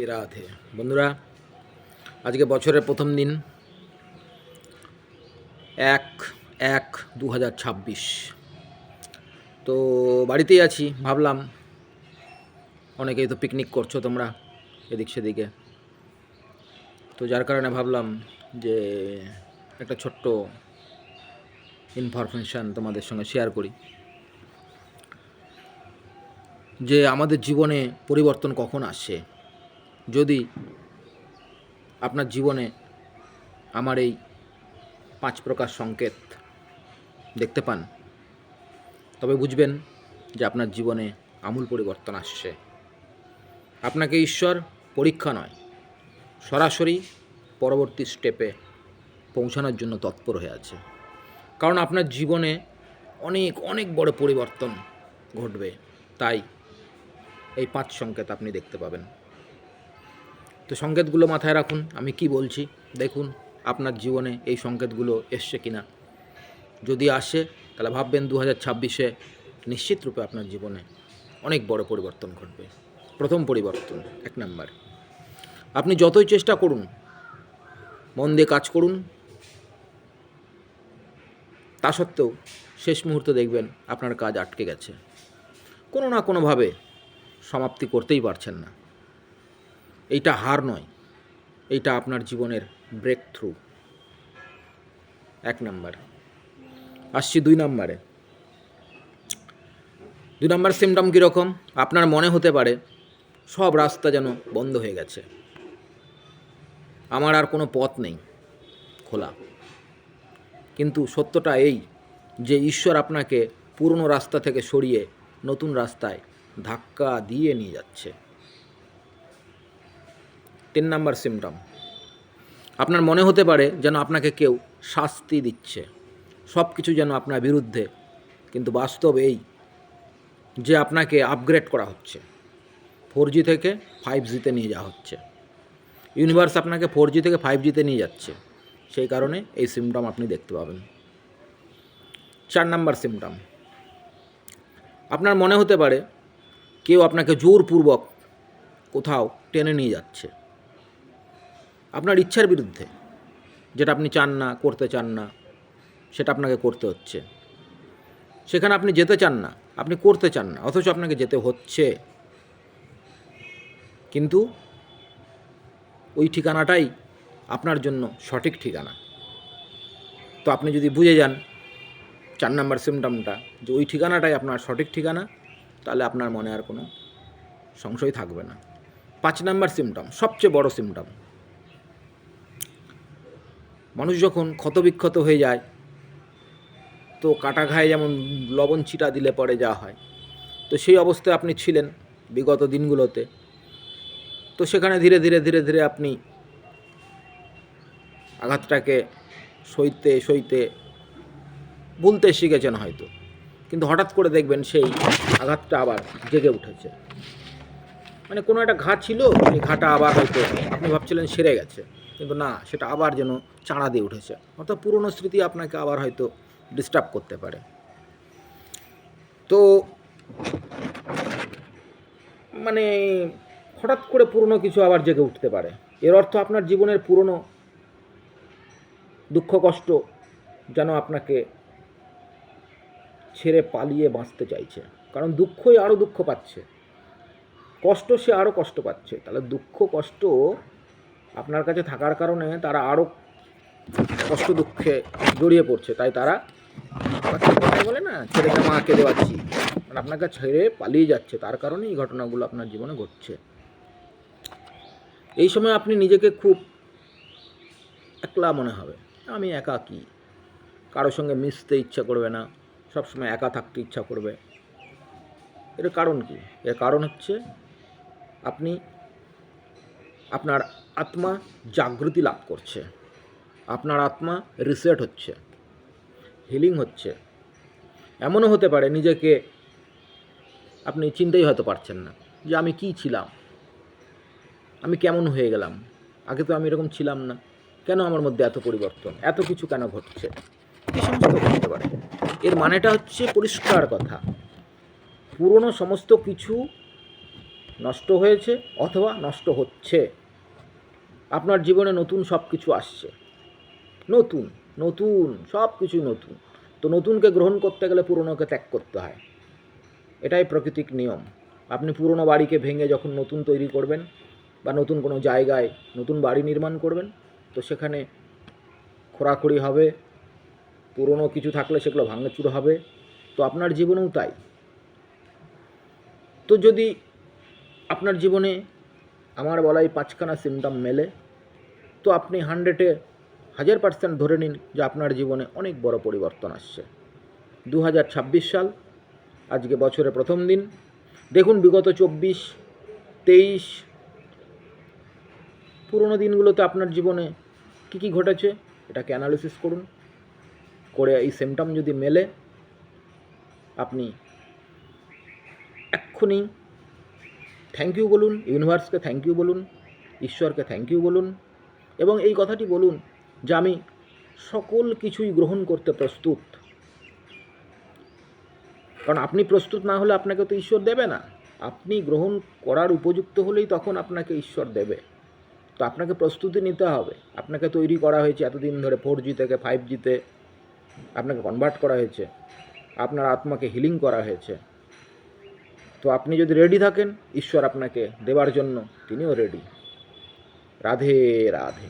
রাধে বন্ধুরা, আজকে বছরের প্রথম দিন 1/1/2026। তো বাড়িতেই আছি। ভাবলাম অনেকেই তো পিকনিক করছো তোমরা এদিক সেদিকে, তো যার কারণে ভাবলাম যে একটা ছোট্ট ইনফরমেশান তোমাদের সঙ্গে শেয়ার করি যে আমাদের জীবনে পরিবর্তন কখন আসে। যদি আপনার জীবনে আমার এই 5 প্রকার সংকেত দেখতে পান, তবে বুঝবেন যে আপনার জীবনে আমূল পরিবর্তন আসছে। আপনাকে ঈশ্বর পরীক্ষা নয়, সরাসরি পরবর্তী স্টেপে পৌঁছানোর জন্য তৎপর হয়ে আছে। কারণ আপনার জীবনে অনেক অনেক বড় পরিবর্তন ঘটবে, তাই এই 5 সংকেত আপনি দেখতে পাবেন। তো সংকেতগুলো মাথায় রাখুন, আমি কি বলছি দেখুন আপনার জীবনে এই সংকেতগুলো এসছে কিনা। যদি আসে তাহলে ভাববেন 2026-এ নিশ্চিত রূপে আপনার জীবনে অনেক বড় পরিবর্তন ঘটবে। প্রথম পরিবর্তন, 1 নাম্বার, আপনি যতই চেষ্টা করুন, মন দিয়ে কাজ করুন, তা সত্ত্বেও শেষ মুহূর্তে দেখবেন আপনার কাজ আটকে গেছে, কোনো না কোনোভাবে সমাপ্তি করতেই পারছেন না। এইটা হার নয়, এইটা আপনার জীবনের ব্রেক থ্রু। 1 নাম্বার। আসছি 2 নাম্বারে। 2 নাম্বার সিমটম কীরকম? আপনার মনে হতে পারে সব রাস্তা যেন বন্ধ হয়ে গেছে, আমার আর কোনো পথ নেই খোলা। কিন্তু সত্যটা এই যে ঈশ্বর আপনাকে পুরনো রাস্তা থেকে সরিয়ে নতুন রাস্তায় ধাক্কা দিয়ে নিয়ে যাচ্ছে। 3 নাম্বার সিমটম, আপনার মনে হতে পারে যেন আপনাকে কেউ শাস্তি দিচ্ছে, সব কিছু যেন আপনার বিরুদ্ধে, কিন্তু বাস্তব এই যে আপনাকে আপগ্রেড করা হচ্ছে, 4G থেকে 5Gতে নিয়ে যাওয়া হচ্ছে। ইউনিভার্স আপনাকে 4G থেকে 5Gতে নিয়ে যাচ্ছে, সেই কারণে এই সিমটম আপনি দেখতে পাবেন। 4 নাম্বার সিমটম, আপনার মনে হতে পারে কেউ আপনাকে জোরপূর্বক কোথাও টেনে নিয়ে যাচ্ছে, আপনার ইচ্ছার বিরুদ্ধে, যেটা আপনি চান না, করতে চান না, সেটা আপনাকে করতে হচ্ছে। সেখানে আপনি যেতে চান না, আপনি করতে চান না, অথচ আপনাকে যেতে হচ্ছে। কিন্তু ওই ঠিকানাটাই আপনার জন্য সঠিক ঠিকানা। তো আপনি যদি বুঝে যান 4 নাম্বার সিমটমটা, যে ওই ঠিকানাটাই আপনার সঠিক ঠিকানা, তাহলে আপনার মনে আর কোনো সংশয় থাকবে না। 5 নাম্বার সিমটম, সবচেয়ে বড় সিমটম, মানুষ যখন ক্ষতবিক্ষত হয়ে যায়, তো কাটা ঘায়ে যেমন লবণ ছিটা দিলে পরে যা হয়, তো সেই অবস্থায় আপনি ছিলেন বিগত দিনগুলোতে। তো সেখানে ধীরে ধীরে ধীরে ধীরে আপনি আঘাতটাকে সইতে সইতে ভুলতে শিখেছেন হয়তো, কিন্তু হঠাৎ করে দেখবেন সেই আঘাতটা আবার জেগে উঠেছে। মানে কোনো একটা ঘা ছিল, সেই ঘাটা আবার হয়তো আপনি ভাবছিলেন সেরে গেছে, কিন্তু না, সেটা আবার যেন চাড়া দিয়ে উঠেছে। অর্থাৎ পুরনো স্মৃতি আপনাকে আবার হয়তো ডিস্টার্ব করতে পারে। তো মানে হঠাৎ করে পুরনো কিছু আবার জেগে উঠতে পারে, এর অর্থ আপনার জীবনের পুরনো দুঃখ কষ্ট যেন আপনাকে ছেড়ে পালিয়ে বাঁচতে চাইছে। কারণ দুঃখই আরও দুঃখ পাচ্ছে, কষ্ট সে আরও কষ্ট পাচ্ছে। তাহলে দুঃখ কষ্ট আপনার কাছে থাকার কারণে তারা আরও কষ্ট দুঃখে জড়িয়ে পড়ছে। তাই তারা বলে না, ছেড়ে মা কেঁদে পাচ্ছি, মানে আপনাকে ছেড়ে পালিয়ে যাচ্ছে। তার কারণে এই ঘটনাগুলো আপনার জীবনে ঘটছে। এই সময় আপনি নিজেকে খুব একলা মনে হবে, আমি একাকী, কারোর সঙ্গে মিশতে ইচ্ছা করবে না, সবসময় একা থাকতে ইচ্ছা করবে। এর কারণ কি? এর কারণ হচ্ছে আপনি, আপনার আত্মা জাগৃতি লাভ করছে, আপনার আত্মা রিসেট হচ্ছে, হিলিং হচ্ছে। এমনও হতে পারে নিজেকে আপনি চিনতেই হয়তো পারছেন না যে আমি কি ছিলাম, আমি কেমন হয়ে গেলাম, আগে তো আমি এরকম ছিলাম না, কেন আমার মধ্যে এত পরিবর্তন, এত কিছু কেন ঘটছে, এই সমস্ত ঘটতে পারে। এর মানেটা হচ্ছে পরিষ্কার কথা, পুরনো সমস্ত কিছু নষ্ট হয়েছে অথবা নষ্ট হচ্ছে। আপনার জীবনে নতুন সব কিছু আসছে, নতুন নতুন সব কিছুই নতুন। তো নতুনকে গ্রহণ করতে গেলে পুরনোকে ত্যাগ করতে হয়, এটাই প্রাকৃতিক নিয়ম। আপনি পুরনো বাড়িকে ভেঙে যখন নতুন তৈরি করবেন বা নতুন কোনো জায়গায় নতুন বাড়ি নির্মাণ করবেন, তো সেখানে খোঁড়াখুড়ি হবে, পুরনো কিছু থাকলে সেগুলো ভাঙচুর হবে। তো আপনার জীবনেও তাই। তো যদি আপনার জীবনে আমার বলা এই 5খানা সিমটম মেলে, তো আপনি 100% ধরে নিন যে আপনার জীবনে অনেক বড় পরিবর্তন আসছে। 2026 সাল, আজকে বছরের প্রথম দিন। দেখুন বিগত 24, 23 পুরোনো দিনগুলোতে আপনার জীবনে কী কী ঘটেছে এটাকে অ্যানালিসিস করুন, করে এই সিমটম যদি মেলে আপনি এক্ষুনি থ্যাংক ইউ বলুন, ইউনিভার্সকে থ্যাংক ইউ বলুন, ঈশ্বরকে থ্যাংক ইউ বলুন, এবং এই কথাটি বলুন যে আমি সকল কিছুই গ্রহণ করতে প্রস্তুত। কারণ আপনি প্রস্তুত না হলে আপনাকে তো ঈশ্বর দেবে না। আপনি গ্রহণ করার উপযুক্ত হলেই তখন আপনাকে ঈশ্বর দেবে। তো আপনাকে প্রস্তুতি নিতে হবে। আপনাকে তৈরি করা হয়েছে এতদিন ধরে 4G থেকে 5Gতে আপনাকে কনভার্ট করা হয়েছে, আপনার আত্মাকে হিলিং করা হয়েছে। তো আপনি যদি রেডি থাকেন, ঈশ্বর আপনাকে দেওয়ার জন্য তিনিও রেডি। রাধে রাধে।